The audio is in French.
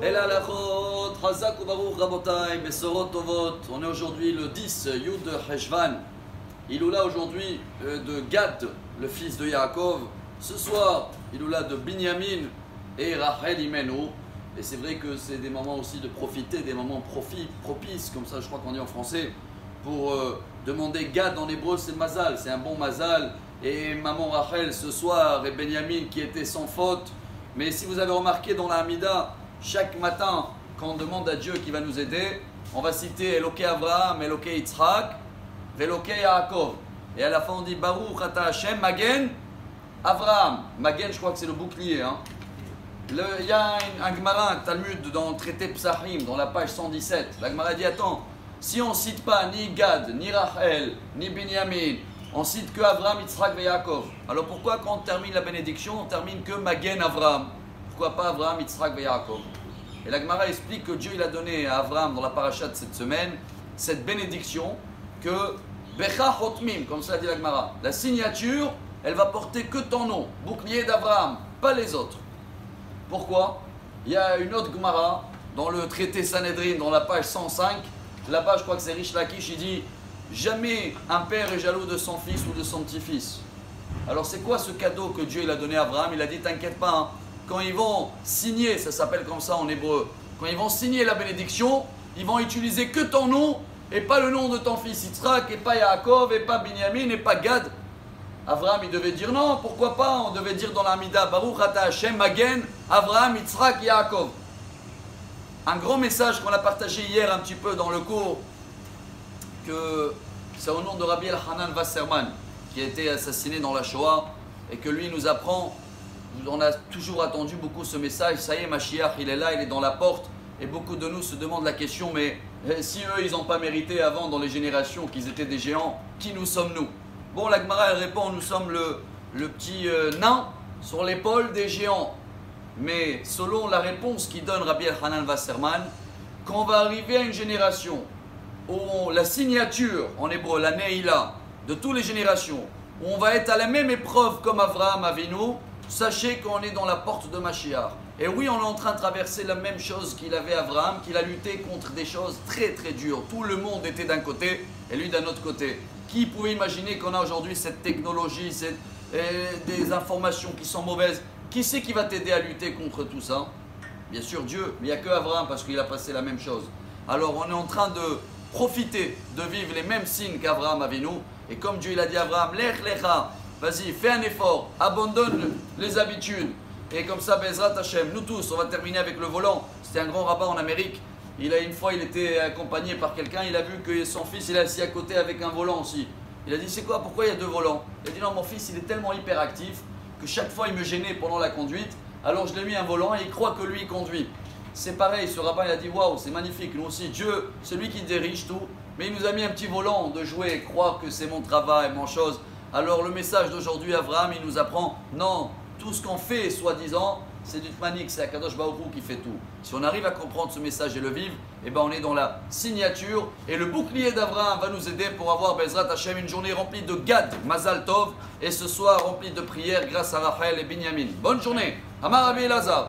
El Alachot, Hazak ou Baruch Rabotai, Besorot Tovot. On est aujourd'hui le 10 Yud Heshvan. Iloula aujourd'hui de Gad, le fils de Yaakov. Ce soir, Iloula de Binyamin et Rachel Imenu. Et c'est vrai que c'est des moments aussi de profiter, des moments propices, comme ça je crois qu'on dit en français, pour demander Gad en hébreu, c'est Mazal, c'est un bon Mazal. Et maman Rachel ce soir et Benjamin qui était sans faute. Mais si vous avez remarqué dans la Hamida, chaque matin, quand on demande à Dieu qui va nous aider, on va citer Eloké Avraham, Eloké Yitzhak, Eloké Yaakov. Et à la fin on dit Baruch Ata Hashem, Magen, Avraham. Magen, je crois que c'est le bouclier. Il y a un Gemara, un Talmud dans le traité Psachim, dans la page 117. La Gemara dit attends, si on ne cite pas ni Gad, ni Rachel, ni Binyamin, on cite que Avraham, Yitzhak et Yaakov. Alors pourquoi quand on termine la bénédiction, on termine que Magen Avraham? Pourquoi pas Avraham, Yitzhak et Yaakov? Et la Gemara explique que Dieu il a donné à Avraham dans la paracha de cette semaine cette bénédiction que Becha Hotmim, comme ça dit la Gemara. La signature, elle va porter que ton nom, bouclier d'Avraham, pas les autres. Pourquoi? Il y a une autre Gemara dans le traité Sanhedrin, dans la page 105. Là-bas, je crois que c'est Rish Lakish, il dit jamais un père est jaloux de son fils ou de son petit-fils. Alors, c'est quoi ce cadeau que Dieu il a donné à Abraham? Il a dit t'inquiète pas, quand ils vont signer, ça s'appelle comme ça en hébreu, quand ils vont signer la bénédiction, ils vont utiliser que ton nom et pas le nom de ton fils Yitzhak, et pas Yaakov, et pas Binyamin, et pas Gad. Avraham, il devait dire non, pourquoi pas? On devait dire dans l'Amida, Baruch Ata Hashem, Magen, Avraham, Yitzhak, Yaakov. Un grand message qu'on a partagé hier un petit peu dans le cours, que c'est au nom de Rabbi Elchanan Wasserman, qui a été assassiné dans la Shoah, et que lui nous apprend, on a toujours attendu beaucoup ce message, ça y est, Mashiach, il est là, il est dans la porte, et beaucoup de nous se demandent la question, mais si eux, ils n'ont pas mérité avant, dans les générations, qu'ils étaient des géants, qui nous sommes-nous? Bon, la Gemara, elle répond, nous sommes le petit nain sur l'épaule des géants. Mais selon la réponse qui donne Rabbi Elchanan Wasserman, quand on va arriver à une génération où la signature, en hébreu, la Neila, de toutes les générations, où on va être à la même épreuve comme Avraham Avinu, sachez qu'on est dans la porte de Mashiach. Et oui, on est en train de traverser la même chose qu'il avait Avraham, qu'il a lutté contre des choses très très dures. Tout le monde était d'un côté et lui d'un autre côté. Qui pouvait imaginer qu'on a aujourd'hui cette technologie, des informations qui sont mauvaises? Qui c'est qui va t'aider à lutter contre tout ça? Bien sûr Dieu, mais il n'y a que Avraham parce qu'il a passé la même chose. Alors on est en train de profiter de vivre les mêmes signes qu'Avraham Avinu. Et comme Dieu il a dit à Avraham, Lech Lecha, vas-y, fais un effort, abandonne les habitudes. Et comme ça, Bezrat Hashem, nous tous, on va terminer avec le volant. C'était un grand rabbin en Amérique. Une fois, il était accompagné par quelqu'un, il a vu que son fils il est assis à côté avec un volant aussi. Il a dit, c'est quoi? Pourquoi il y a deux volants? Il a dit, non, mon fils, il est tellement hyperactif que chaque fois, il me gênait pendant la conduite. Alors, je lui ai mis un volant et il croit que lui, il conduit. C'est pareil, ce rabbin, il a dit, waouh, c'est magnifique. Nous aussi, Dieu, c'est lui qui dirige tout. Mais il nous a mis un petit volant de jouer et croire que c'est mon travail, mon chose. Alors, le message d'aujourd'hui, Avraham, il nous apprend, non, tout ce qu'on fait, soi-disant, c'est du Tmanik, c'est Akadosh Baruch Hu qui fait tout. Si on arrive à comprendre ce message et le vivre, eh ben on est dans la signature. Et le bouclier d'Avraham va nous aider pour avoir Bezrat Hashem une journée remplie de Gad, Mazal Tov, et ce soir remplie de prières grâce à Rachel et Binyamin. Bonne journée. Amar Rabbi Elazar.